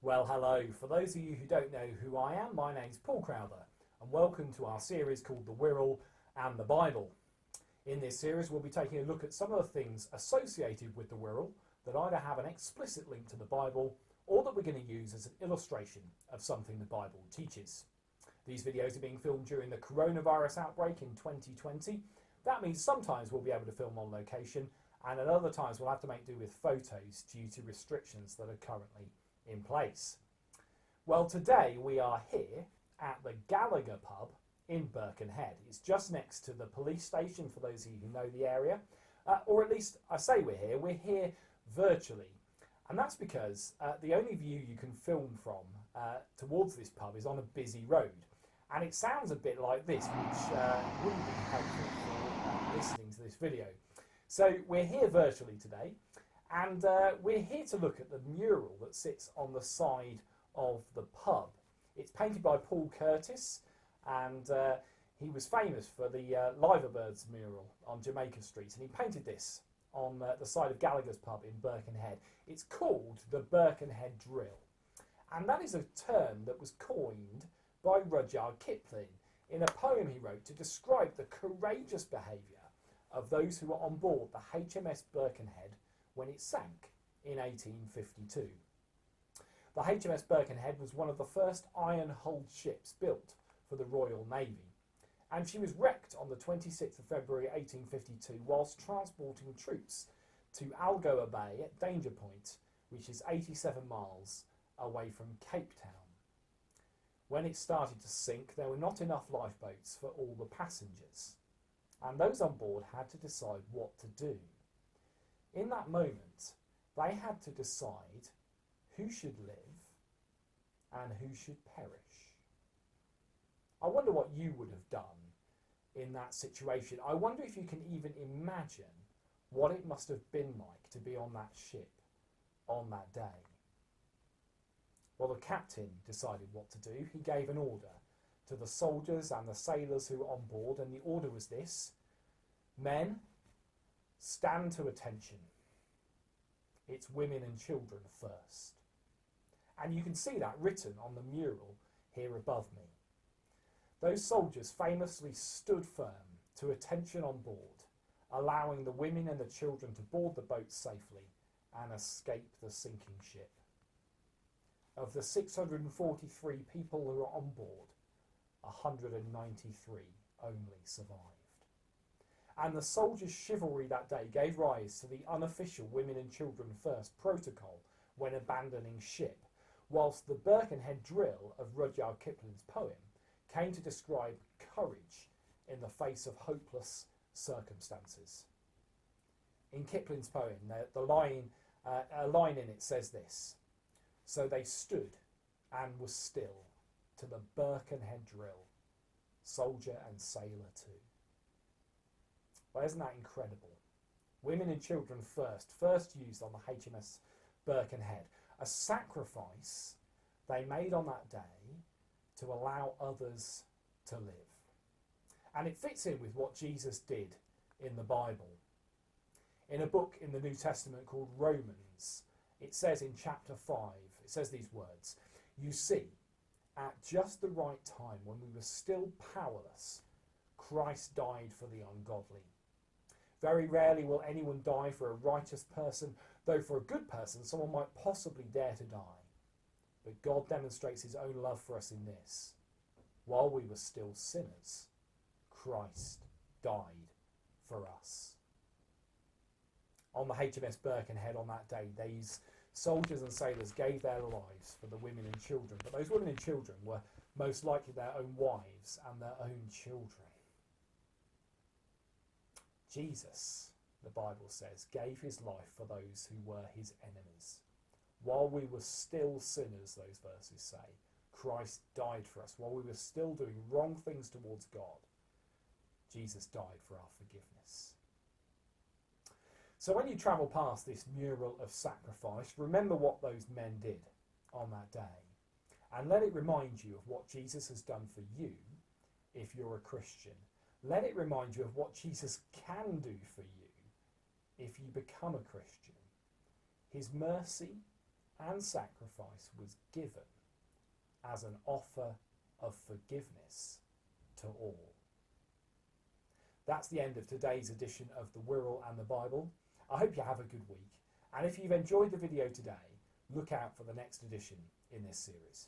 Well, hello. For those of you who don't know who I am, my name's Paul Crowther, and welcome to our series called The Wirral and the Bible. In this series, we'll be taking a look at some of the things associated with the Wirral that either have an explicit link to the Bible or that we're going to use as an illustration of something the Bible teaches. These videos are being filmed during the coronavirus outbreak in 2020. That means sometimes we'll be able to film on location, and at other times we'll have to make do with photos due to restrictions that are currently in place. Well, today we are here at the Gallaghers Pub in Birkenhead. It's just next to the police station for those of you who know the area, or at least I say we're here virtually, and that's because the only view you can film from towards this pub is on a busy road, and it sounds a bit like this, which wouldn't be helpful for listening to this video. So we're here virtually today, and we're here to look at the mural that sits on the side of the pub. It's painted by Paul Curtis, and he was famous for the Liverbirds mural on Jamaica Street, and he painted this on the side of Gallaghers Pub in Birkenhead. It's called the Birkenhead drill, and that is a term that was coined by Rudyard Kipling in a poem he wrote to describe the courageous behaviour of those who were on board the HMS Birkenhead when it sank in 1852. The HMS Birkenhead was one of the first iron-hulled ships built for the Royal Navy, and she was wrecked on the 26th of February 1852 whilst transporting troops to Algoa Bay at Danger Point, which is 87 miles away from Cape Town. When it started to sink, there were not enough lifeboats for all the passengers, and those on board had to decide what to do. In that moment, they had to decide who should live and who should perish. I wonder what you would have done in that situation. I wonder if you can even imagine what it must have been like to be on that ship on that day. Well, the captain decided what to do. He gave an order to the soldiers and the sailors who were on board, and the order was this: men, stand to attention. It's women and children first. And you can see that written on the mural here above me. Those soldiers famously stood firm to attention on board, allowing the women and the children to board the boat safely and escape the sinking ship. Of the 643 people who were on board, 193 only survived. And the soldiers' chivalry that day gave rise to the unofficial Women and Children First protocol when abandoning ship, whilst the Birkenhead drill of Rudyard Kipling's poem came to describe courage in the face of hopeless circumstances. In Kipling's poem, a line in it says this: "So they stood and were still to the Birkenhead drill, soldier and sailor too." Well, isn't that incredible? Women and children first used on the HMS Birkenhead, a sacrifice they made on that day to allow others to live. And it fits in with what Jesus did in the Bible. In a book in the New Testament called Romans, it says in chapter 5, it says these words: "You see, at just the right time, when we were still powerless, Christ died for the ungodly. Very rarely will anyone die for a righteous person, though for a good person someone might possibly dare to die. But God demonstrates his own love for us in this: while we were still sinners, Christ died for us." On the HMS Birkenhead on that day, these soldiers and sailors gave their lives for the women and children, but those women and children were most likely their own wives and their own children. Jesus, the Bible says, gave his life for those who were his enemies. While we were still sinners, those verses say, Christ died for us. While we were still doing wrong things towards God, Jesus died for our forgiveness. So when you travel past this mural of sacrifice, remember what those men did on that day, and let it remind you of what Jesus has done for you if you're a Christian. Let it remind you of what Jesus can do for you if you become a Christian. His mercy and sacrifice was given as an offer of forgiveness to all. That's the end of today's edition of the Wirral and the Bible. I hope you have a good week, and if you've enjoyed the video today, look out for the next edition in this series.